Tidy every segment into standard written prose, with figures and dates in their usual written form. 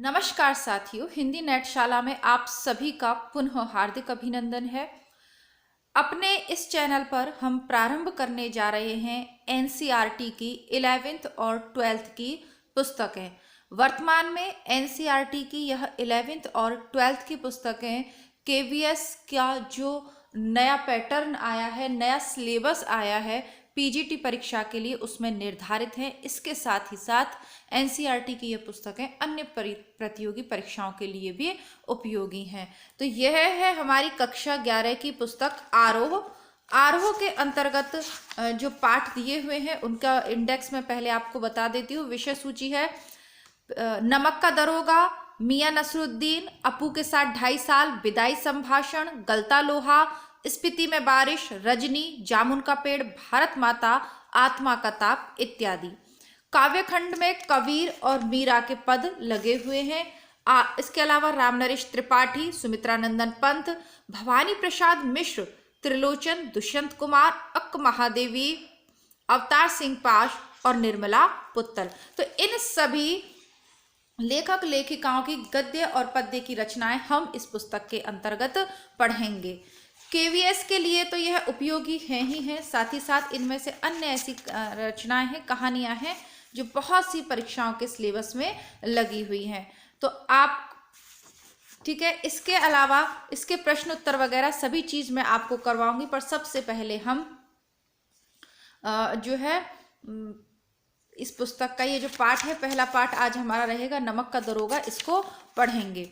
नमस्कार साथियों, हिंदी नेटशाला में आप सभी का पुनः हार्दिक अभिनंदन है। अपने इस चैनल पर हम प्रारंभ करने जा रहे हैं एनसीईआरटी की 11th और 12th की पुस्तकें। वर्तमान में एनसीईआरटी की यह 11th और 12th की पुस्तकें केवीएस का जो नया पैटर्न आया है, नया सिलेबस आया है पीजीटी परीक्षा के लिए, उसमें निर्धारित हैं। इसके साथ ही साथ एनसीईआरटी की ये पुस्तकें अन्य प्रतियोगी परीक्षाओं के लिए भी उपयोगी हैं। तो यह है हमारी कक्षा 11 की पुस्तक आरोह के अंतर्गत जो पाठ दिए हुए हैं उनका इंडेक्स में पहले आपको बता देती हूँ। विषय सूची है नमक का दरोगा, मियां नसरुद्दीन, अपू के साथ 2.5 साल, विदाई संभाषण, गलता लोहा, स्पीति में बारिश, रजनी, जामुन का पेड़, भारत माता, आत्मा का ताप इत्यादि। काव्यखंड में कबीर और मीरा के पद लगे हुए हैं। इसके अलावा रामनरेश त्रिपाठी, सुमित्रानंदन पंत, भवानी प्रसाद मिश्र, त्रिलोचन, दुष्यंत कुमार, अक्क महादेवी, अवतार सिंह पाश और निर्मला पुत्तल। तो इन सभी लेखक लेखिकाओं की गद्य और पद्य की रचनाएं हम इस पुस्तक के अंतर्गत पढ़ेंगे। केवीएस के लिए तो यह उपयोगी है ही है, साथ ही साथ इनमें से अन्य ऐसी रचनाएं हैं, कहानियां हैं जो बहुत सी परीक्षाओं के सिलेबस में लगी हुई हैं। तो आप ठीक है, इसके अलावा इसके प्रश्न उत्तर वगैरह सभी चीज मैं आपको करवाऊंगी, पर सबसे पहले हम जो है इस पुस्तक का ये जो पाठ है, पहला पाठ आज हमारा रहेगा नमक का दरोगा, इसको पढ़ेंगे।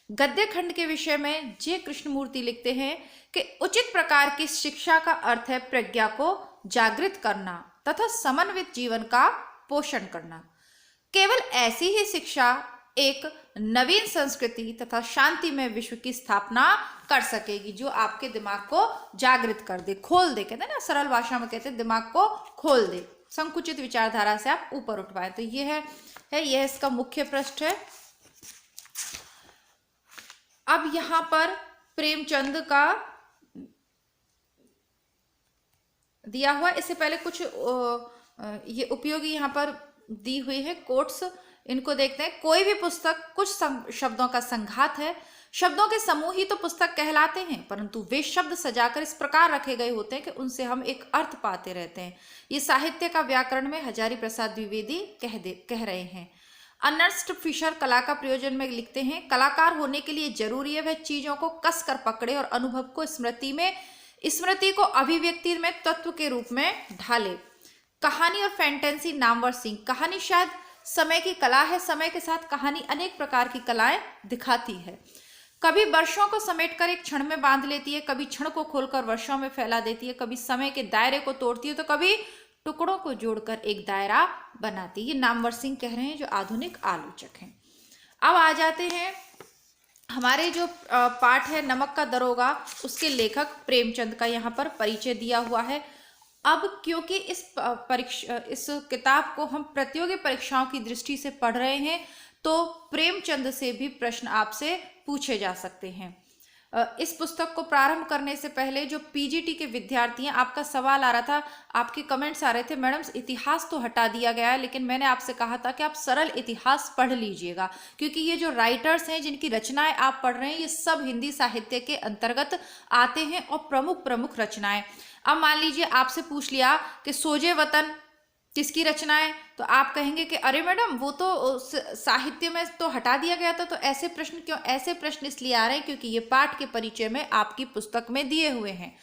गद्य खंड के विषय में जे कृष्णमूर्ति लिखते हैं कि उचित प्रकार की शिक्षा का अर्थ है प्रज्ञा को जागृत करना तथा समन्वित जीवन का पोषण करना। केवल ऐसी ही शिक्षा एक नवीन संस्कृति तथा शांतिमय विश्व की स्थापना कर सकेगी, जो आपके दिमाग को जागृत कर दे, खोल दे। कहते हैं ना, सरल भाषा में कहते हैं दिमाग को खोल दे, संकुचित विचारधारा से आप ऊपर उठवाए। तो ये है यह इसका मुख्य पृष्ठ है। अब यहां पर प्रेमचंद का दिया हुआ, इससे पहले कुछ ये उपयोगी यहां पर दी हुई है कोट्स, इनको देखते हैं। कोई भी पुस्तक कुछ शब्दों का संघात है। शब्दों के समूह ही तो पुस्तक कहलाते हैं, परंतु वे शब्द सजाकर इस प्रकार रखे गए होते हैं कि उनसे हम एक अर्थ पाते रहते हैं। ये साहित्य का व्याकरण में हजारी प्रसाद द्विवेदी कह रहे हैं। अर्नेस्ट फिशर कला का प्रयोजन में लिखते हैं, कलाकार होने के लिए जरूरी है वह चीजों को कस कर पकड़े और अनुभव को स्मृति को अभिव्यक्ति में तत्व के रूप में ढाले। कहानी और फैंटेसी नामवर सिंह, कहानी शायद समय की कला है, समय के साथ कहानी अनेक प्रकार की कलाएं दिखाती है। कभी वर्षों को समेटकर एक क्षण में बांध लेती है, कभी क्षण को खोलकर वर्षों में फैला देती है, कभी समय के दायरे को तोड़ती है, तो कभी टुकड़ों को जोड़कर एक दायरा बनाती है। ये नामवर सिंह कह रहे हैं, जो आधुनिक आलोचक हैं। अब आ जाते हैं हमारे जो पाठ है नमक का दरोगा, उसके लेखक प्रेमचंद का यहाँ पर परिचय दिया हुआ है। अब क्योंकि इस किताब को हम प्रतियोगी परीक्षाओं की दृष्टि से पढ़ रहे हैं, तो प्रेमचंद से भी प्रश्न आपसे पूछे जा सकते हैं। इस पुस्तक को प्रारंभ करने से पहले जो पीजीटी के विद्यार्थी हैं, आपका सवाल आ रहा था, आपके कमेंट्स आ रहे थे, मैडम इतिहास तो हटा दिया गया है, लेकिन मैंने आपसे कहा था कि आप सरल इतिहास पढ़ लीजिएगा, क्योंकि ये जो राइटर्स हैं जिनकी रचनाएं आप पढ़ रहे हैं, ये सब हिंदी साहित्य के अंतर्गत आते हैं और प्रमुख रचनाएं। अब मान लीजिए आपसे पूछ लिया कि सोजे वतन किसकी रचना है, तो आप कहेंगे कि अरे मैडम वो तो साहित्य में तो हटा दिया गया था। तो ऐसे प्रश्न क्यों? ऐसे प्रश्न इसलिए आ रहे हैं क्योंकि ये पाठ के परिचय में आपकी पुस्तक में दिए हुए हैं।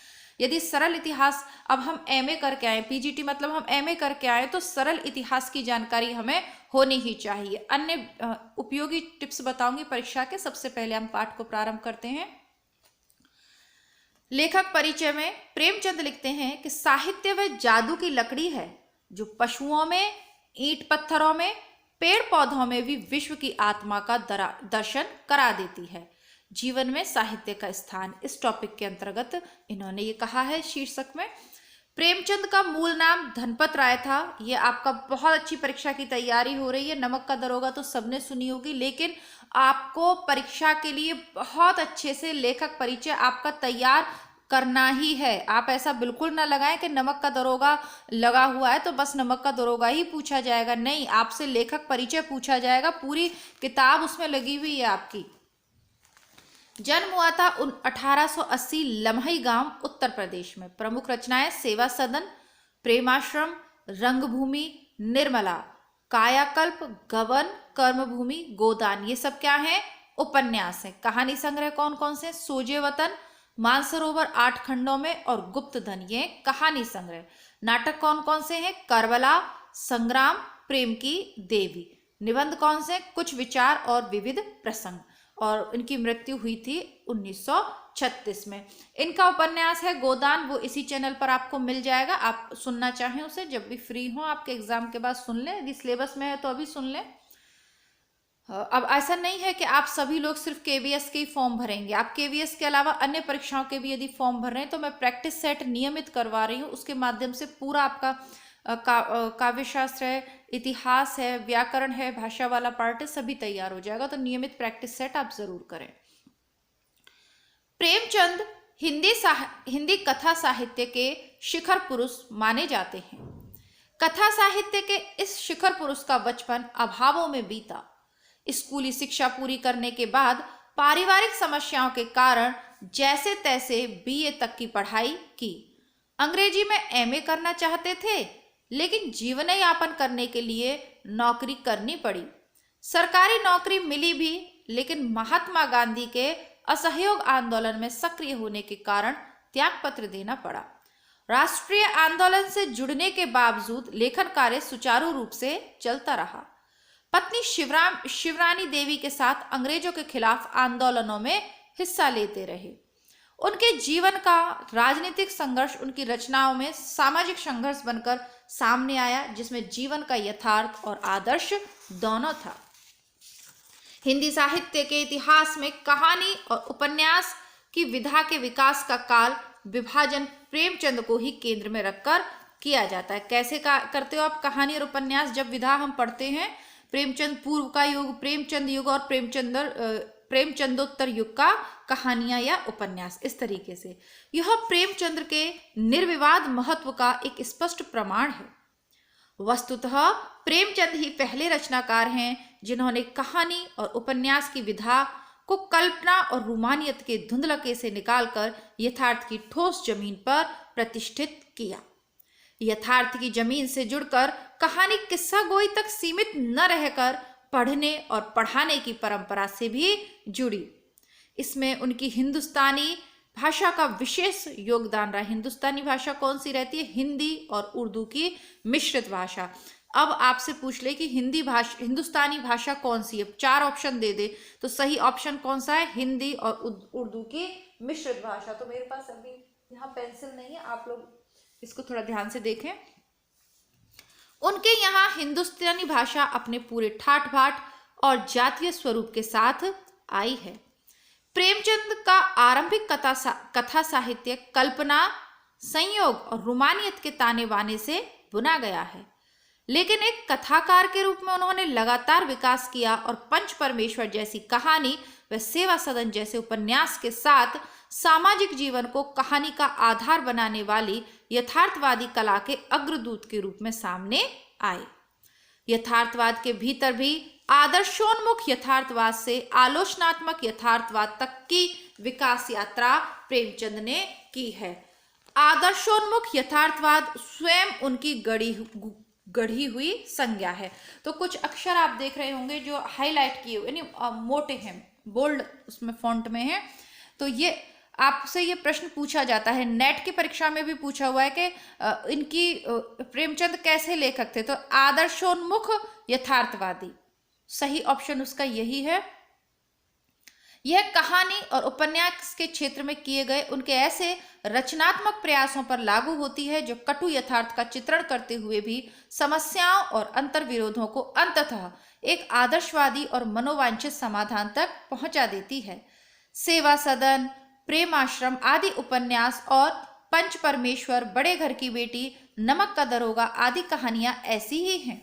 यदि सरल इतिहास, अब हम एमए करके आए, पीजीटी मतलब हम एमए करके आए, तो सरल इतिहास की जानकारी हमें होनी ही चाहिए। अन्य उपयोगी टिप्स बताऊंगी परीक्षा के। सबसे पहले हम पाठ को प्रारंभ करते हैं। लेखक परिचय में प्रेमचंद लिखते हैं कि साहित्य वह जादू की लकड़ी है जो पशुओं में, ईंट पत्थरों में, पेड़ पौधों में भी विश्व की आत्मा का दर्शन करा देती है। जीवन में साहित्य का स्थान, इस टॉपिक के अंतर्गत इन्होंने ये कहा है शीर्षक में। प्रेमचंद का मूल नाम धनपत राय था। ये आपका बहुत अच्छी परीक्षा की तैयारी हो रही है। नमक का दरोगा तो सबने सुनी होगी, लेकिन आपको परीक्षा के लिए बहुत अच्छे से लेखक परिचय आपका तैयार करना ही है। आप ऐसा बिल्कुल ना लगाएं कि नमक का दरोगा लगा हुआ है तो बस नमक का दरोगा ही पूछा जाएगा। नहीं, आपसे लेखक परिचय पूछा जाएगा, पूरी किताब उसमें लगी हुई है आपकी। जन्म हुआ था 1880 लम्हई गांव उत्तर प्रदेश में। प्रमुख रचनाएं सेवा सदन, प्रेमाश्रम, रंगभूमि, निर्मला, कायाकल्प, गबन, कर्मभूमि, गोदान, ये सब क्या है? उपन्यास है। कहानी संग्रह कौन कौन से? सोजे वतन, मानसरोवर 8 खंडों में और गुप्त धन, ये कहानी संग्रह। नाटक कौन कौन से हैं? करबला, संग्राम, प्रेम की देवी। निबंध कौन से? कुछ विचार और विविध प्रसंग। और इनकी मृत्यु हुई थी 1936 में। इनका उपन्यास है गोदान, वो इसी चैनल पर आपको मिल जाएगा। आप सुनना चाहें उसे जब भी फ्री हो, आपके एग्जाम के बाद सुन लें, यदि सिलेबस में है तो अभी सुन लें। अब ऐसा नहीं है कि आप सभी लोग सिर्फ केवीएस के ही फॉर्म भरेंगे। आप केवीएस के अलावा अन्य परीक्षाओं के भी यदि फॉर्म भर रहे हैं तो मैं प्रैक्टिस सेट नियमित करवा रही हूँ। उसके माध्यम से पूरा आपका काव्यशास्त्र है, इतिहास है, व्याकरण है, भाषा वाला पार्ट है, सभी तैयार हो जाएगा। तो नियमित प्रैक्टिस सेट आप जरूर करें। प्रेमचंद हिंदी कथा साहित्य के शिखर पुरुष माने जाते हैं। कथा साहित्य के इस शिखर पुरुष का बचपन अभावों में बीता। स्कूली शिक्षा पूरी करने के बाद पारिवारिक समस्याओं के कारण जैसे तैसे बीए तक की पढ़ाई की। अंग्रेजी में एमए करना चाहते थे, लेकिन जीवन यापन करने के लिए नौकरी करनी पड़ी। सरकारी नौकरी मिली भी, लेकिन महात्मा गांधी के असहयोग आंदोलन में सक्रिय होने के कारण त्यागपत्र देना पड़ा। राष्ट्रीय आंदोलन से जुड़ने के बावजूद लेखन कार्य सुचारू रूप से चलता रहा। पत्नी शिवरानी देवी के साथ अंग्रेजों के खिलाफ आंदोलनों में हिस्सा लेते रहे। उनके जीवन का राजनीतिक संघर्ष उनकी रचनाओं में सामाजिक संघर्ष बनकर सामने आया, जिसमें जीवन का यथार्थ और आदर्श दोनों था। हिंदी साहित्य के इतिहास में कहानी और उपन्यास की विधा के विकास का काल विभाजन प्रेमचंद को ही केंद्र में रखकर किया जाता है। कैसे करते हो आप कहानी और उपन्यास? जब विधा हम पढ़ते हैं, प्रेमचंद पूर्व का युग, प्रेमचंद युग और प्रेमचंदोत्तर युग का कहानियां या उपन्यास, इस तरीके से। यह प्रेमचंद्र के निर्विवाद महत्व का एक स्पष्ट प्रमाण है। वस्तुतः प्रेमचंद ही पहले रचनाकार हैं जिन्होंने कहानी और उपन्यास की विधा को कल्पना और रोमानियत के धुंधलके से निकालकर यथार्थ की ठोस जमीन पर प्रतिष्ठित किया। यथार्थ की जमीन से जुड़कर कहानी किस्सा गोई तक सीमित न रहकर पढ़ने और पढ़ाने की परंपरा से भी जुड़ी। इसमें उनकी हिंदुस्तानी भाषा का विशेष योगदान रहा। हिंदुस्तानी भाषा कौन सी रहती है? हिंदी और उर्दू की मिश्रित भाषा। अब आपसे पूछ ले कि हिंदुस्तानी भाषा कौन सी है, 4 ऑप्शन दे दे तो सही ऑप्शन कौन सा है? हिंदी और उर्दू की मिश्रित भाषा। तो मेरे पास अभी यहाँ पेंसिल नहीं है, आप लोग इसको थोड़ा ध्यान से देखें। उनके यहाँ हिंदुस्तानी भाषा अपने पूरे ठाठ बाट और जातीय स्वरूप के साथ आई है। प्रेमचंद का आरंभिक कथा साहित्य कल्पना, संयोग और रोमानियत के ताने बाने से बुना गया है, लेकिन एक कथाकार के रूप में उन्होंने लगातार विकास किया और पंच परमेश्वर जैसी कहानी व सेवा सदन जैसे उपन्यास के साथ सामाजिक जीवन को कहानी का आधार बनाने वाली यथार्थवादी कला के अग्रदूत के रूप में सामने आए। यथार्थवाद के भीतर भी आदर्शोन्मुख यथार्थवाद से आलोचनात्मक यथार्थवाद तक की विकास यात्रा प्रेमचंद ने की है। आदर्शोन्मुख यथार्थवाद स्वयं उनकी गढ़ी हुई संज्ञा है। तो कुछ अक्षर आप देख रहे होंगे जो हाईलाइट किए हुए, यानी मोटे हैं, बोल्ड उसमें फॉन्ट में है। तो ये आपसे ये प्रश्न पूछा जाता है, नेट की परीक्षा में भी पूछा हुआ है कि इनकी प्रेमचंद कैसे लेखक थे? तो आदर्शोन्मुख यथार्थवादी, सही ऑप्शन उसका यही है। यह कहानी और उपन्यास के क्षेत्र में किए गए उनके ऐसे रचनात्मक प्रयासों पर लागू होती है जो कटु यथार्थ का चित्रण करते हुए भी समस्याओं और अंतर्विरोधों को अंततः एक आदर्शवादी और मनोवांछित समाधान तक पहुंचा देती है। सेवा सदन, प्रेमाश्रम आदि उपन्यास और पंच परमेश्वर, बड़े घर की बेटी, नमक का दरोगा आदि कहानियां ऐसी ही हैं।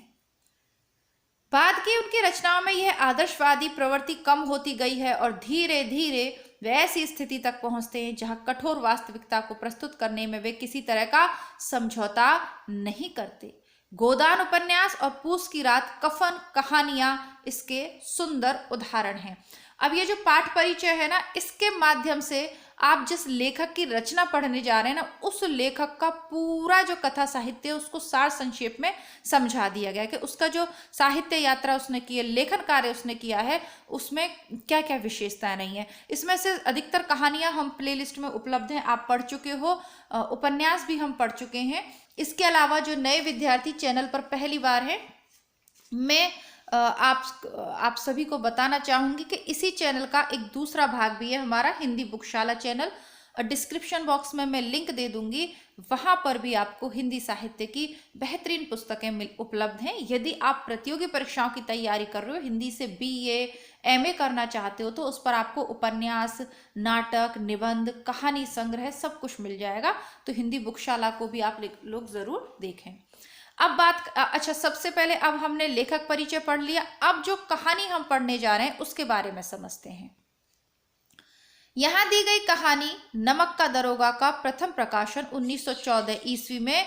बाद की उनकी रचनाओं में यह आदर्शवादी प्रवृत्ति कम होती गई है और धीरे धीरे वे ऐसी स्थिति तक पहुंचते हैं जहां कठोर वास्तविकता को प्रस्तुत करने में वे किसी तरह का समझौता नहीं करते। गोदान उपन्यास और पूस की रात, कफन कहानियां इसके सुंदर उदाहरण हैं। अब ये जो पाठ परिचय है ना, इसके माध्यम से आप जिस लेखक की रचना पढ़ने जा रहे हैं ना, उस लेखक का पूरा जो कथा साहित्य है उसको सार संक्षेप में समझा दिया गया कि उसका जो साहित्य यात्रा उसने की है, लेखन कार्य उसने किया है, उसमें क्या क्या विशेषताएं नहीं है। इसमें से अधिकतर कहानियां हम प्लेलिस्ट में उपलब्ध हैं, आप पढ़ चुके हो, उपन्यास भी हम पढ़ चुके हैं। इसके अलावा जो नए विद्यार्थी चैनल पर पहली बार है, मैं आप सभी को बताना चाहूंगी कि इसी चैनल का एक दूसरा भाग भी है, हमारा हिंदी बुकशाला चैनल। डिस्क्रिप्शन बॉक्स में मैं लिंक दे दूंगी, वहां पर भी आपको हिंदी साहित्य की बेहतरीन पुस्तकें उपलब्ध हैं। यदि आप प्रतियोगी परीक्षाओं की तैयारी कर रहे हो, हिंदी से बीए एमए करना चाहते हो, तो उस पर आपको उपन्यास, नाटक, निबंध, कहानी संग्रह सब कुछ मिल जाएगा। तो हिंदी बुकशाला को भी आप लोग जरूर देखें। अब बात, अच्छा सबसे पहले अब हमने लेखक परिचय पढ़ लिया, अब जो कहानी हम पढ़ने जा रहे हैं उसके बारे में समझते हैं। यहां दी गई कहानी नमक का दरोगा का प्रथम प्रकाशन 1914 ईस्वी में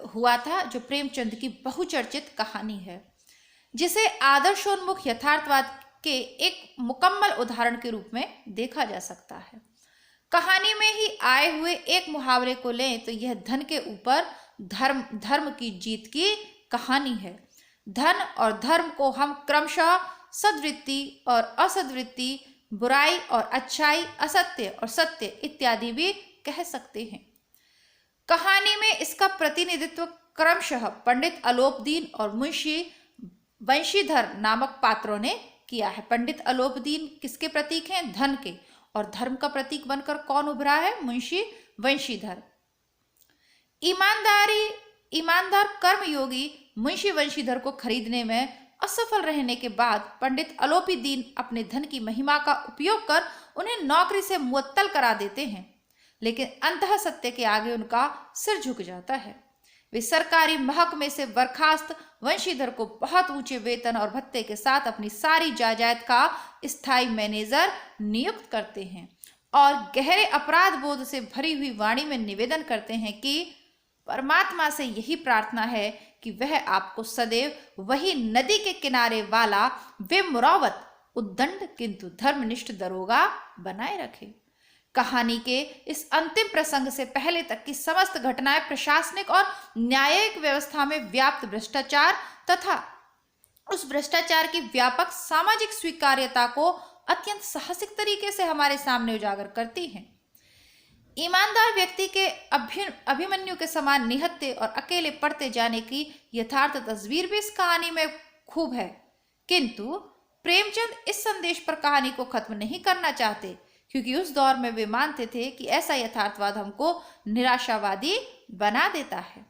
हुआ था, जो प्रेमचंद की बहुचर्चित कहानी है, जिसे आदर्शोन्मुख यथार्थवाद के एक मुकम्मल उदाहरण के रूप में देखा जा सकता है। कहानी में ही आए हुए एक मुहावरे को लें तो यह धन के ऊपर धर्म की जीत की कहानी है। धन और धर्म को हम क्रमशः सद्वृत्ति और असद्वृत्ति, बुराई और अच्छाई, असत्य और सत्य इत्यादि भी कह सकते हैं। कहानी में इसका प्रतिनिधित्व क्रमशः पंडित अलोपदीन और मुंशी वंशीधर नामक पात्रों ने किया है। पंडित अलोपदीन किसके प्रतीक हैं? धन के। और धर्म का प्रतीक बनकर कौन उभरा है? मुंशी वंशीधर। ईमानदार कर्मयोगी मुंशी वंशीधर को खरीदने में असफल रहने के बाद पंडित अलोपीदीन अपने धन की महिमा का उपयोग कर उन्हें नौकरी से मुअत्तल करा देते हैं, लेकिन अंतः सत्य के आगे उनका सिर झुक जाता है। वे सरकारी महकमे से बर्खास्त वंशीधर को बहुत ऊंचे वेतन और भत्ते के साथ अपनी सारी जायदाद का स्थायी मैनेजर नियुक्त करते हैं और गहरे अपराध बोध से भरी हुई वाणी में निवेदन करते हैं कि परमात्मा से यही प्रार्थना है कि वह आपको सदैव वही नदी के किनारे वाला विमुरावत उद्दंड किंतु धर्मनिष्ठ दरोगा बनाए रखे। कहानी के इस अंतिम प्रसंग से पहले तक की समस्त घटनाएं प्रशासनिक और न्यायिक व्यवस्था में व्याप्त भ्रष्टाचार तथा उस भ्रष्टाचार की व्यापक सामाजिक स्वीकार्यता को अत्यंत साहसिक तरीके से हमारे सामने उजागर करती हैं। ईमानदार व्यक्ति के अभिमन्यु के समान निहत्थे और अकेले पड़ते जाने की यथार्थ तस्वीर भी इस कहानी में खूब है, किंतु प्रेमचंद इस संदेश पर कहानी को खत्म नहीं करना चाहते, क्योंकि उस दौर में वे मानते थे कि ऐसा यथार्थवाद हमको निराशावादी बना देता है।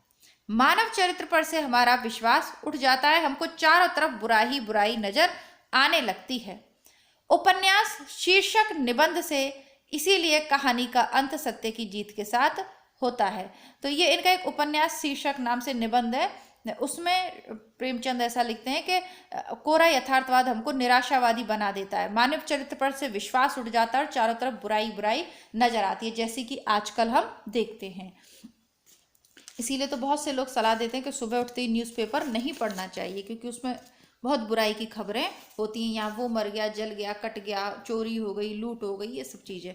मानव चरित्र पर से हमारा विश्वास उठ जाता है, हमको चारों तरफ बुराई बुराई नजर आने लगती है। उपन्यास शीर्षक निबंध से इसीलिए कहानी का अंत सत्य की जीत के साथ होता है। तो ये इनका एक उपन्यास शीर्षक नाम से निबंध है, उसमें प्रेमचंद ऐसा लिखते हैं कि कोरा यथार्थवाद हमको निराशावादी बना देता है, मानव चरित्र पर से विश्वास उठ जाता है और चारों तरफ बुराई बुराई नजर आती है, जैसी कि आजकल हम देखते हैं। इसीलिए तो बहुत से लोग सलाह देते हैं कि सुबह उठते ही न्यूज़पेपर नहीं पढ़ना चाहिए, क्योंकि उसमें बहुत बुराई की खबरें होती हैं, यहाँ वो मर गया, जल गया, कट गया, चोरी हो गई, लूट हो गई, ये सब चीज़ें।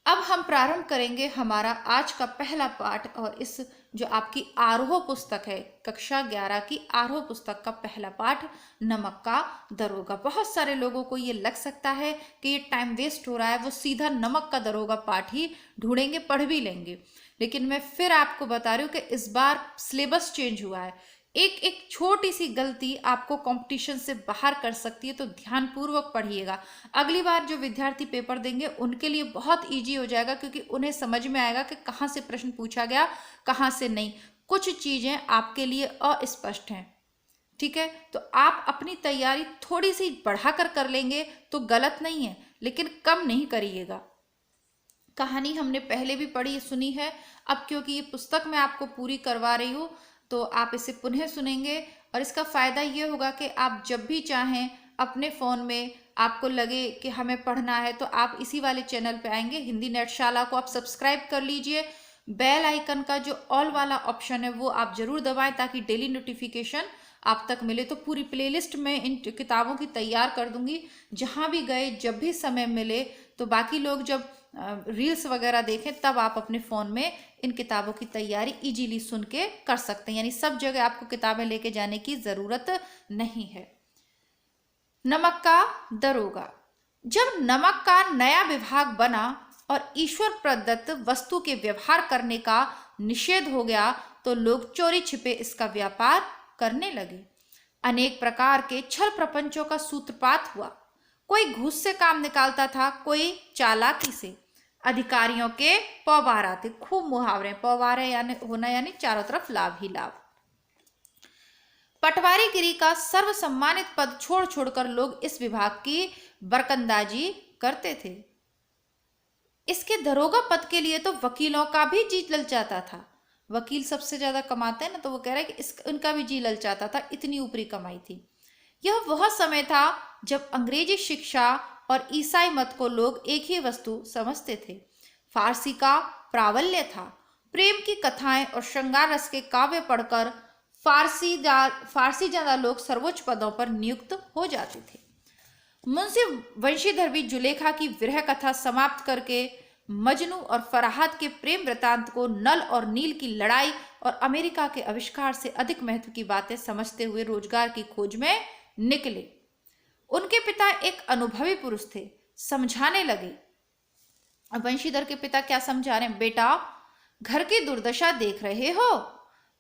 अब हम प्रारंभ करेंगे हमारा आज का पहला पाठ, और इस जो आपकी आरोह पुस्तक है, कक्षा 11 की आरोह पुस्तक का पहला पाठ, नमक का दरोगा। बहुत सारे लोगों को ये लग सकता है कि ये टाइम वेस्ट हो रहा है, वो सीधा नमक का दरोगा पाठ ही ढूंढेंगे, पढ़ भी लेंगे, लेकिन मैं फिर आपको बता रही हूँ कि इस बार सिलेबस चेंज हुआ है। एक छोटी सी गलती आपको कंपटीशन से बाहर कर सकती है, तो ध्यानपूर्वक पढ़िएगा। अगली बार जो विद्यार्थी पेपर देंगे उनके लिए बहुत इजी हो जाएगा, क्योंकि उन्हें समझ में आएगा कि कहाँ से प्रश्न पूछा गया, कहाँ से नहीं। कुछ चीज़ें आपके लिए अस्पष्ट हैं, ठीक है, तो आप अपनी तैयारी थोड़ी सी बढ़ाकर कर लेंगे तो गलत नहीं है, लेकिन कम नहीं करिएगा। कहानी हमने पहले भी पढ़ी सुनी है, अब क्योंकि ये पुस्तक मैं आपको पूरी करवा रही हूँ तो आप इसे पुनः सुनेंगे। और इसका फ़ायदा ये होगा कि आप जब भी चाहें अपने फ़ोन में आपको लगे कि हमें पढ़ना है तो आप इसी वाले चैनल पे आएंगे। हिंदी नेटशाला को आप सब्सक्राइब कर लीजिए। बेल आइकन का जो ऑल वाला ऑप्शन है वो आप ज़रूर दबाएं ताकि डेली नोटिफिकेशन आप तक मिले। तो पूरी प्लेलिस्ट में इन किताबों की तैयार कर दूंगी, जहाँ भी गए जब भी समय मिले तो बाकी लोग जब रील्स वगैरह देखें तब आप अपने फ़ोन में इन किताबों की तैयारी इजीली सुन के कर सकते हैं। यानी सब जगह आपको किताबें लेके जाने की ज़रूरत नहीं है। नमक का दरोगा। जब नमक का नया विभाग बना और ईश्वर प्रदत्त वस्तु के व्यवहार करने का निषेध हो गया तो लोग चोरी छिपे इसका व्यापार करने लगे। अनेक प्रकार के छल प्रपंचों का सूत्रपात हुआ। कोई घूस से काम निकालता था, कोई चालाकी से। अधिकारियों के पौवार आते, खूब मुहावरे, पौवारे यानी होना यानी चारों तरफ लाभ ही लाभ। पटवारीगिरी का सर्वसम्मानित पद छोड़ छोड़कर लोग इस विभाग की बरकंदाजी करते थे। इसके दरोगा पद के लिए तो वकीलों का भी जी ललचाता था। वकील सबसे ज्यादा कमाते हैं ना, तो वो कह रहे हैं कि उनका भी जी ललचाता था, इतनी ऊपरी कमाई थी। यह वह समय था जब अंग्रेजी शिक्षा और ईसाई मत को लोग एक ही वस्तु समझते थे। फारसी का प्राबल्य था। प्रेम की कथाएं और श्रृंगार रस के काव्य पढ़कर फारसी ज्यादा लोग सर्वोच्च पदों पर नियुक्त हो जाते थे। मुंशी वंशीधर भी जुलेखा की विरह कथा समाप्त करके मजनू और फराहत के प्रेम वृतांत को नल और नील की लड़ाई और अमेरिका के आविष्कार से अधिक महत्व की बातें समझते हुए रोजगार की खोज में निकले। उनके पिता एक अनुभवी पुरुष थे, समझाने लगे। वंशीधर के पिता क्या समझा रहे हैं? बेटा, घर की दुर्दशा देख रहे हो,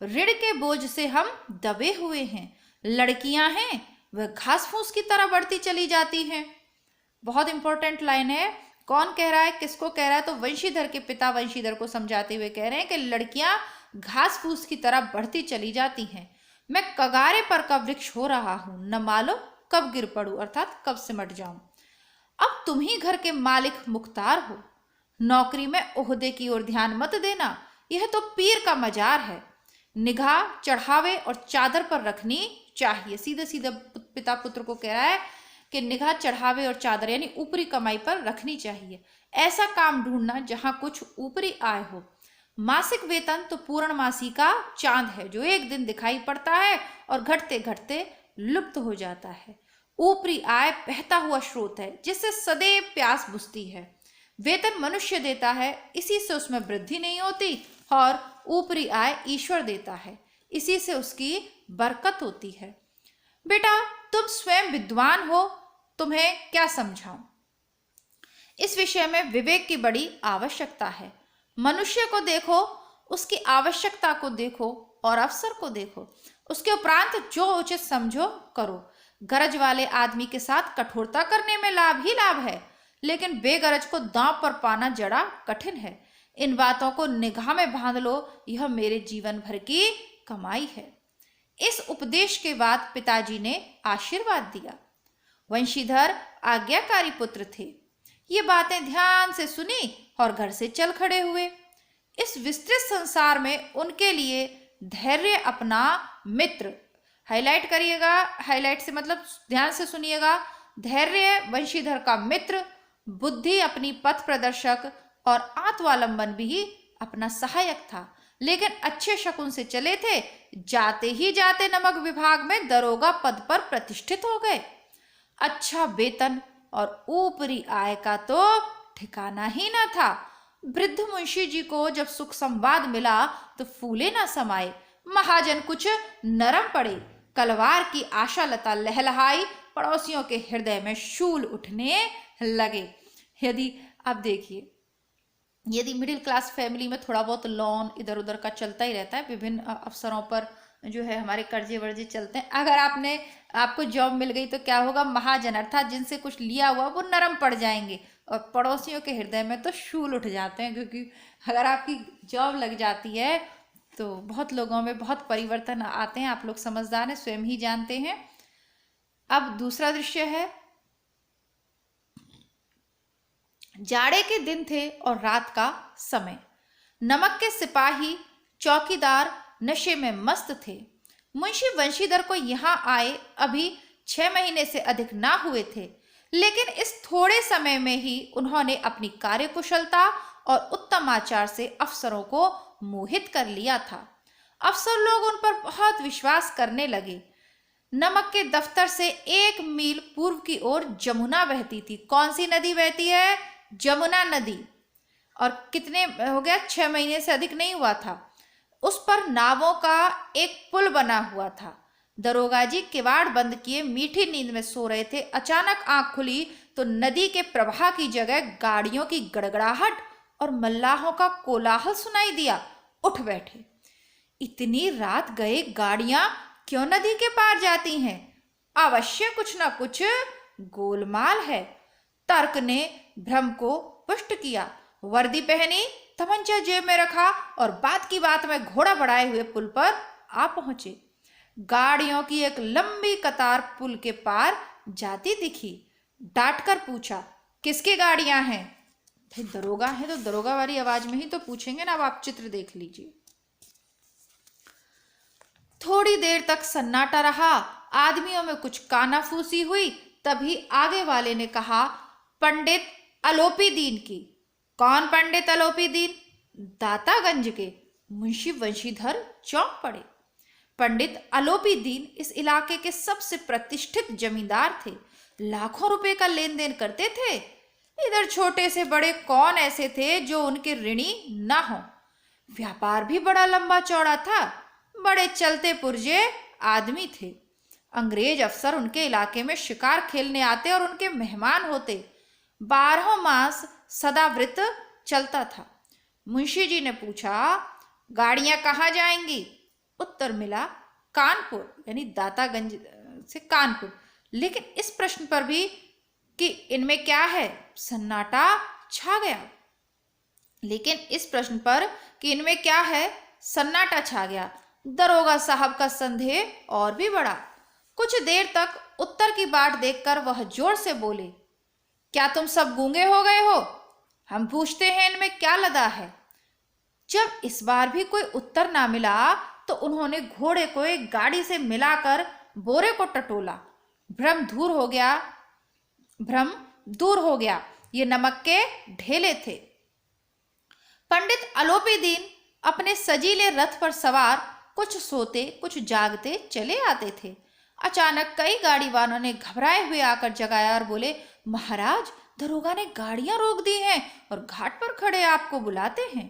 ऋण के बोझ से हम दबे हुए हैं। लड़कियां हैं, वह घास फूस की तरह बढ़ती चली जाती हैं। बहुत इंपॉर्टेंट लाइन है। कौन कह रहा है, किसको कह रहा है? तो वंशीधर के पिता वंशीधर को समझाते हुए कह रहे हैं कि लड़कियां घास फूस की तरह बढ़ती चली जाती हैं। मैं कगारे पर का वृक्ष हो रहा हूं, न मालूम कब गिर पड़ूं, अर्थात कब सिमट जाऊं। अब तुम ही घर के मालिक मुख्तार हो। नौकरी में ओहदे की ओर ध्यान मत देना, यह तो पीर का मजार है। निगाह चढ़ावे और चादर पर रखनी चाहिए। सीधे सीधे पिता पुत्र को कह रहा है कि निगाह चढ़ावे और चादर यानी ऊपरी कमाई पर रखनी चाहिए। ऐसा काम ढूंढना जहां कुछ ऊपरी आय हो। मासिक वेतन तो पूर्णमासी का चांद है जो एक दिन दिखाई पड़ता है और घटते घटते लुप्त हो जाता है। ऊपरी आय बहता हुआ स्रोत है जिससे सदैव प्यास बुझती है। वेतन मनुष्य देता है, इसी से उसमें वृद्धि नहीं होती, और ऊपरी आय ईश्वर देता है, इसी से उसकी बरकत होती है। बेटा, तुम स्वयं विद्वान हो, तुम्हें क्या समझाऊं? इस विषय में विवेक की बड़ी आवश्यकता है। मनुष्य को देखो, उसकी आवश्यकता को देखो और अवसर को देखो, उसके उपरांत जो उचित समझो करो। गरज वाले आदमी के साथ कठोरता करने में लाभ ही लाभ है, लेकिन बेगरज को दांव पर पाना जड़ा कठिन है। इन बातों को निगाह में बांध लो, यह मेरे जीवन भर की कमाई है। इस उपदेश के बाद पिताजी ने आशीर्वाद दिया। वंशीधर आज्ञाकारी पुत्र थे। ये बातें ध्यान से सुनी और घर से चल खड़े हुए। इस विस्तृत संसार में उनके लिए धैर्य अपना मित्र, हाईलाइट करिएगा, हाईलाइट से मतलब ध्यान से सुनिएगा। धैर्य वंशीधर का मित्र, बुद्धि अपनी पथ प्रदर्शक और आत्मावलंबन भी अपना सहायक था। लेकिन अच्छे शकुन से चले थे, जाते ही जाते नमक विभाग में दरोगा पद पर प्रतिष्ठित हो गए। अच्छा वेतन और ऊपरी आय का तो ठिकाना ही न था। वृद्ध मुंशी जी को जब सुख संवाद मिला तो फूले न समाये। महाजन कुछ नरम पड़े। कलवार की आशा लता लहलहाई, पड़ोसियों के हृदय में शूल उठने लगे। यदि आप देखिए, यदि मिडिल क्लास फैमिली में थोड़ा बहुत लोन इधर उधर का चलता ही रहता है, विभिन्न अवसरों पर जो है हमारे कर्जे वर्जे चलते हैं। अगर आपको जॉब मिल गई तो क्या होगा? महाजन अर्थात जिनसे कुछ लिया हुआ वो नरम पड़ जाएंगे और पड़ोसियों के हृदय में तो शूल उठ जाते हैं, क्योंकि अगर आपकी जॉब लग जाती है तो बहुत लोगों में बहुत परिवर्तन आते हैं। आप लोग समझदार हैं, स्वयं ही जानते हैं। अब दूसरा दृश्य है। जाड़े के दिन थे और रात का समय। नमक के सिपाही चौकीदार नशे में मस्त थे। मुंशी वंशीधर को यहाँ आए अभी 6 महीने से अधिक ना हुए थे, लेकिन इस थोड़े समय में ही उन्होंने अपनी कार्यकुशलता और उत्तम आचार से अफसरों को मोहित कर लिया था। अफसर लोग उन पर बहुत विश्वास करने लगे। नमक के दफ्तर से 1 मील पूर्व की ओर जमुना बहती थी। कौन सी नदी बहती है? जमुना नदी। और कितने हो गया? 6 महीने से अधिक नहीं हुआ था। उस पर नावों का एक पुल बना हुआ था। दरोगा जी किवाड़ बंद किए मीठी नींद में सो रहे थे। अचानक आंख खुली तो नदी के प्रवाह की जगह गाड़ियों की गड़गड़ाहट और मल्लाहों का कोलाहल सुनाई दिया। उठ बैठे। इतनी रात गए गाड़ियां क्यों नदी के पार जाती हैं? अवश्य कुछ ना कुछ गोलमाल है। तर्क ने भ्रम को पुष्ट किया। वर्दी पहनी, तमंचा जेब में रखा और बात की बात में घोड़ा बढ़ाए हुए पुल पर आ पहुंचे। गाड़ियों की एक लंबी कतार पुल के पार जाती दिखी। डांटकर पूछा, किसकी गाड़ियां हैं? भाई दरोगा है तो दरोगा वाली आवाज में ही तो पूछेंगे ना। अब आप चित्र देख लीजिए। थोड़ी देर तक सन्नाटा रहा। आदमियों में कुछ कानाफूसी हुई। तभी आगे वाले ने कहा, पंडित अलोपी दीन की। कौन पंडित अलोपी दीन? दातागंज के। मुंशी वंशीधर चौंक पड़े। पंडित अलोपी दीन इस इलाके के सबसे प्रतिष्ठित जमींदार थे। लाखों रुपए का लेन देन करते थे। इधर छोटे से बड़े कौन ऐसे थे जो उनके ऋणी ना हो। व्यापार भी बड़ा लंबा चौड़ा था। बड़े चलते पुर्जे आदमी थे। अंग्रेज अफसर उनके इलाके में शिकार खेलने आते और उनके मेहमान होते। 12 मास सदाव्रत चलता था। मुंशी जी ने पूछा, गाड़ियां कहाँ जाएंगी? उत्तर मिला, कानपुर, यानी दातागंज से कानपुर। लेकिन इस प्रश्न पर भी कि इनमें क्या है, सन्नाटा छा गया। लेकिन इस प्रश्न पर कि इनमें क्या है, सन्नाटा छा गया। दरोगा साहब का संदेह और भी बढ़ा। कुछ देर तक उत्तर की बाट देखकर वह जोर से बोले, क्या तुम सब गूंगे हो गए हो? हम पूछते हैं इनमें क्या लदा है। जब इस बार भी कोई उत्तर ना मिला तो उन्होंने घोड़े को एक गाड़ी से मिलाकर बोरे को टटोला। भ्रम दूर हो गया। ये नमक के ढेले थे। पंडित अलोपी दीन अपने सजीले रथ पर सवार कुछ सोते कुछ जागते चले आते थे। अचानक कई गाड़ी वालों ने घबराए हुए आकर जगाया और बोले, महाराज, दरोगा ने गाड़ियां रोक दी हैं और घाट पर खड़े आपको बुलाते हैं।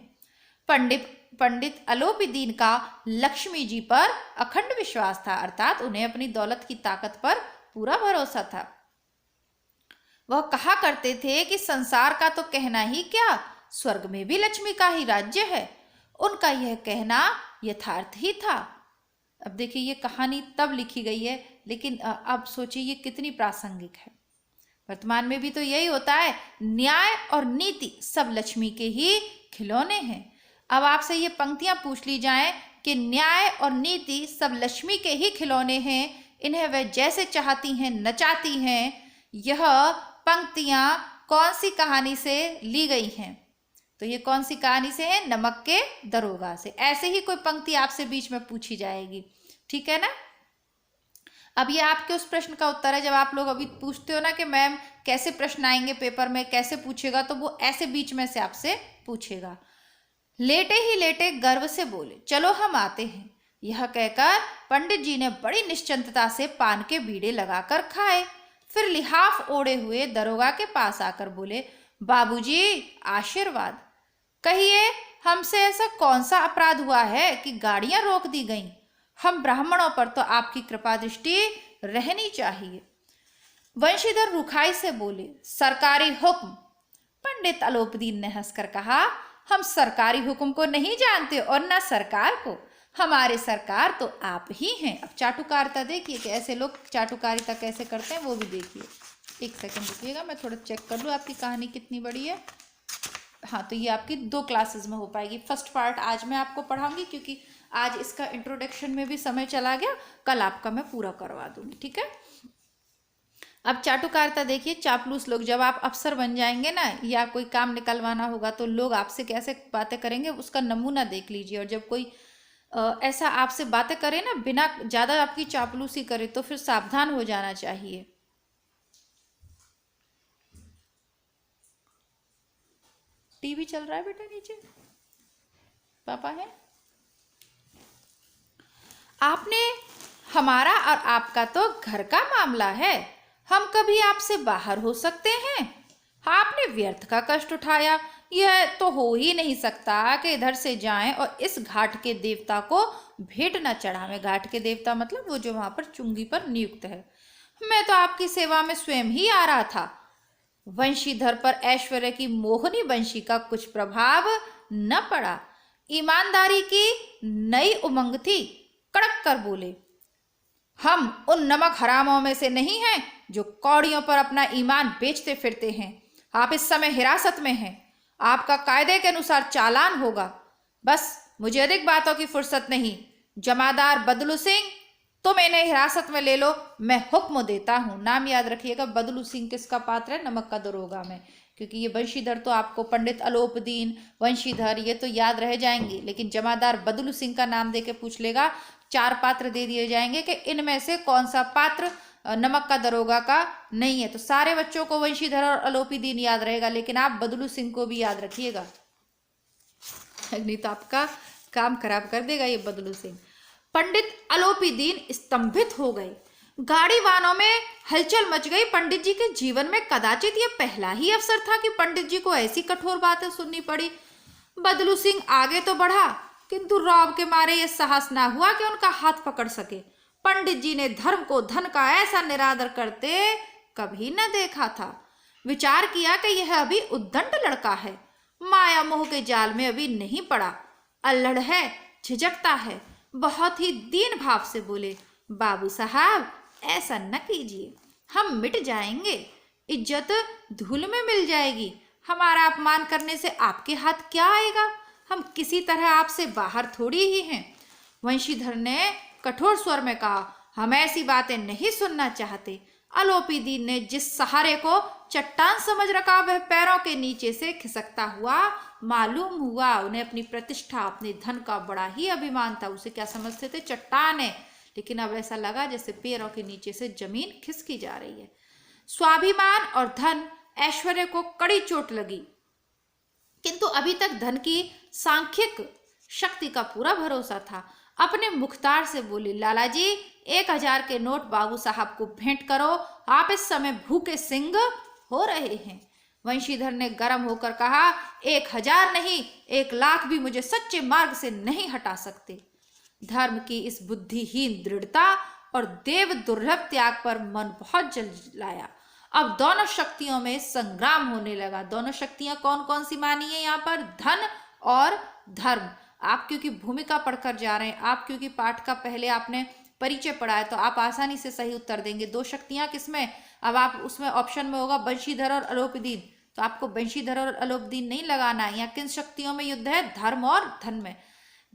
पंडित अलोपी दीन का लक्ष्मी जी पर अखंड विश्वास था, अर्थात उन्हें अपनी दौलत की ताकत पर पूरा भरोसा था। वह कहा करते थे कि संसार का तो कहना ही क्या, स्वर्ग में भी लक्ष्मी का ही राज्य है। उनका यह कहना यथार्थ ही था। अब देखिए, ये कहानी तब लिखी गई है, लेकिन अब सोचिए ये कितनी प्रासंगिक है। वर्तमान में भी तो यही होता है। न्याय और नीति सब लक्ष्मी के ही खिलौने हैं। अब आपसे ये पंक्तियां पूछ ली जाएं कि न्याय और नीति सब लक्ष्मी के ही खिलौने हैं, इन्हें वह जैसे चाहती हैं नचाती हैं। यह पंक्तियां कौन सी कहानी से ली गई हैं? तो ये कौन सी कहानी से है? नमक के दरोगा से। ऐसे ही कोई पंक्ति आपसे बीच में पूछी जाएगी, ठीक है ना। अब ये आपके उस प्रश्न का उत्तर है। जब आप लोग अभी पूछते हो ना कि मैम कैसे प्रश्न आएंगे पेपर में, कैसे पूछेगा, तो वो ऐसे बीच में से आपसे पूछेगा। लेटे ही लेटे गर्व से बोले, चलो हम आते हैं। यह कहकर पंडित जी ने बड़ी निश्चिंतता से पान के बीड़े लगाकर खाए। फिर लिहाफ ओढ़े हुए दरोगा के पास आकर बोले, बाबूजी आशीर्वाद। कहिए, हमसे ऐसा कौन सा अपराध हुआ है कि गाड़ियां रोक दी गईं? हम ब्राह्मणों पर तो आपकी कृपा दृष्टि रहनी चाहिए। वंशीधर रुखाई से बोले, सरकारी हुक्म। पंडित अलोपदीन ने हंसकर कहा, हम सरकारी हुक्म को नहीं जानते और न सरकार को। हमारे सरकार तो आप ही हैं। अब चाटुकारिता देखिए कि ऐसे लोग चाटुकारिता कैसे करते हैं, वो भी देखिए। एक सेकंड रुकिएगा, मैं थोड़ा चेक कर लूँ आपकी कहानी कितनी बड़ी है। हाँ, तो ये आपकी 2 क्लासेस में हो पाएगी। फर्स्ट पार्ट आज मैं आपको पढ़ाऊंगी, क्योंकि आज इसका इंट्रोडक्शन में भी समय चला गया। कल आपका मैं पूरा करवा दूंगी, ठीक है। अब चाटुकारिता देखिए। चापलूस लोग, जब आप अफसर बन जाएंगे ना, या कोई काम निकलवाना होगा, तो लोग आपसे कैसे बातें करेंगे, उसका नमूना देख लीजिए। और जब कोई ऐसा आपसे बातें करे ना, बिना ज्यादा आपकी चापलूसी करे, तो फिर सावधान हो जाना चाहिए। टीवी चल रहा है बेटा नीचे, पापा है। आपने, हमारा और आपका तो घर का मामला है, हम कभी आपसे बाहर हो सकते हैं। आपने व्यर्थ का कष्ट उठाया, यह तो हो ही नहीं सकता कि इधर से जाएं और इस घाट के देवता को भेंट न चढ़ावें। घाट के देवता मतलब वो जो वहां पर चुंगी पर नियुक्त है। मैं तो आपकी सेवा में स्वयं ही आ रहा था। वंशीधर पर ऐश्वर्य की मोहनी वंशी का कुछ प्रभाव न पड़ा। ईमानदारी की नई उमंग थी। कड़क कर बोले, हम उन नमक हरामों में से नहीं हैं जो कौड़ियों पर अपना ईमान बेचते फिरते हैं। आप इस समय हिरासत में हैं। आपका कायदे के अनुसार चालान होगा। बस मुझे अधिक बातों की फुर्सत नहीं। जमादार बदलू सिंह, तुम इन्हें हिरासत में ले लो, मैं हुक्म देता हूं। नाम याद रखिएगा, बदलू सिंह किसका पात्र है? नमक का दरोगा में। क्योंकि ये वंशीधर तो आपको पंडित अलोपदीन, वंशीधर ये तो याद रह जाएंगे, लेकिन जमादार बदलू सिंह का नाम देके पूछ लेगा। 4 पात्र दे दिए जाएंगे कि इनमें से कौन सा पात्र नमक का दरोगा का नहीं है। तो सारे बच्चों को वंशीधर और अलोपीदीन याद रहेगा, लेकिन आप बदलू सिंह को भी याद रखिएगा, नहीं तो आपका काम खराब कर देगा ये बदलू सिंह। पंडित अलोपीदीन स्तंभित हो गए। गाड़ी वानों में हलचल मच गई। पंडित जी के जीवन में कदाचित यह पहला ही अवसर था कि पंडित जी को ऐसी कठोर बातें सुननी पड़ी। बदलू सिंह आगे तो बढ़ा, किंतु रौब के मारे यह साहस ना हुआ कि उनका हाथ पकड़ सके। पंडित जी ने धर्म को धन का ऐसा निरादर करते कभी न देखा था। विचार किया कि यह अभी उद्दंड लड़का है, माया मोह के जाल में अभी नहीं पड़ा, अल्लड़ है, झिझकता है। बहुत ही दीन भाव से बोले, बाबू साहब ऐसा न कीजिए, हम मिट जाएंगे, इज्जत धूल में मिल जाएगी। हमारा अपमान करने से आपके हाथ क्या आएगा? हम किसी तरह आपसे बाहर थोड़ी ही हैं। वंशीधर ने कठोर स्वर में कहा, हम ऐसी बातें नहीं सुनना चाहते। अलोपीदीन ने जिस सहारे को चट्टान समझ रखा, वह पैरों के नीचे से खिसकता हुआ मालूम हुआ। उन्हें अपनी प्रतिष्ठा, अपने धन का बड़ा ही अभिमान था। उसे क्या समझते थे? चट्टान है। लेकिन अब ऐसा लगा जैसे पैरों के नीचे से जमीन खिसकी जा रही है। स्वाभिमान और धन, ऐश्वर्य को कड़ी चोट लगी, किंतु अभी तक धन की सांख्यिक शक्ति का पूरा भरोसा था। अपने मुख्तार से बोले, लाला जी 1000 के नोट बाबू साहब को भेंट करो, आप इस समय भूखे सिंह हो रहे हैं। वंशीधर ने गर्म होकर कहा, 1000 नहीं, 1,00,000 भी मुझे सच्चे मार्ग से नहीं हटा सकते। धर्म की इस बुद्धिहीन दृढ़ता और देव दुर्लभ त्याग पर मन बहुत जल लाया। अब दोनों शक्तियों में संग्राम होने लगा। दोनों शक्तियां कौन कौन सी मानी है यहाँ पर? धन और धर्म। आप क्योंकि भूमिका पढ़कर जा रहे हैं, आप क्योंकि पाठ का पहले आपने परिचय पढ़ा है, तो आप आसानी से सही उत्तर देंगे। 2 शक्तियां किसमें? अब आप उसमें ऑप्शन में होगा वंशीधर और अलोपीदीन, तो आपको वंशीधर और अलोपीदीन नहीं लगाना है। यहाँ किन शक्तियों में युद्ध है? धर्म और धन में।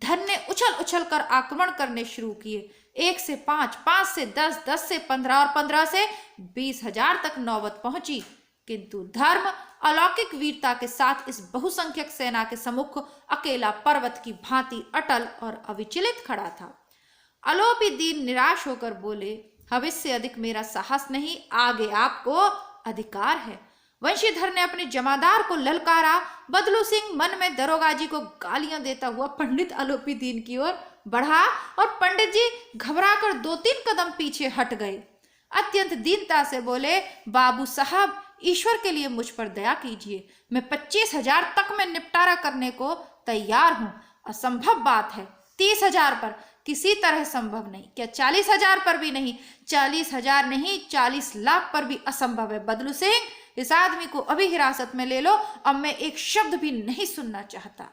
धन ने उछल उछल कर आक्रमण करने शुरू किए। 1 से 5, 5 से 10, 10 से 15 और 15 से 20,000 तक नौबत पहुंची। किंतु धर्म अलौकिक वीरता के साथ इस बहुसंख्यक सेना के सम्मुख अकेला पर्वत की भांति अटल और अविचलित खड़ा था। अलोपीदीन निराश होकर बोले, अब इससे अधिक मेरा साहस नहीं, आगे आपको अधिकार है। वंशीधर ने अपने जमादार को ललकारा। बदलू सिंह मन में दरोगा जी को गालियां देता हुआ पंडित अलोपीदीन की ओर बढ़ा और पंडित जी घबराकर 2-3 कदम पीछे हट गए। अत्यंत दीनता से बोले, बाबू साहब ईश्वर के लिए मुझ पर दया कीजिए, मैं 25,000 तक में निपटारा करने को तैयार हूं। असंभव बात है, 30,000 पर किसी तरह संभव नहीं। क्या 40,000 पर भी नहीं? 40,000 नहीं, 40 लाख पर भी असंभव है। बदलू सिंह, इस आदमी को अभी हिरासत में ले लो, अब मैं एक शब्द भी नहीं सुनना चाहता।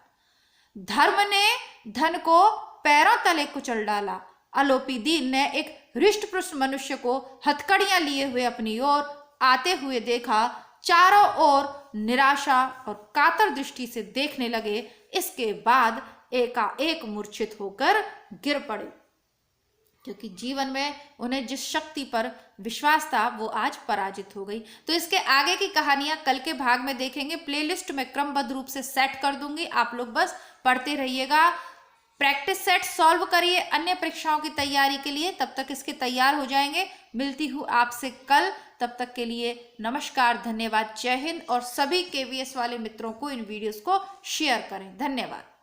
धर्म ने धन को पैरों तले कुचल डाला। अलोपीदीन ने एक हृष्टपुष्ट मनुष्य को हथकड़ियां लिए हुए अपनी ओर आते हुए देखा। चारों ओर निराशा और कातर दृष्टि से देखने लगे। इसके बाद एकाएक मूर्छित होकर गिर पड़े, क्योंकि जीवन में उन्हें जिस शक्ति पर विश्वास था वो आज पराजित हो गई। तो इसके आगे की कहानियां कल के भाग में देखेंगे। प्लेलिस्ट में क्रमबद्ध रूप से सेट कर दूंगी, आप लोग बस पढ़ते रहिएगा। प्रैक्टिस सेट सॉल्व करिए अन्य परीक्षाओं की तैयारी के लिए, तब तक इसके तैयार हो जाएंगे। मिलती हूँ आपसे कल, तब तक के लिए नमस्कार, धन्यवाद, जय हिंद। और सभी केवीएस वाले मित्रों को इन वीडियोस को शेयर करें। धन्यवाद।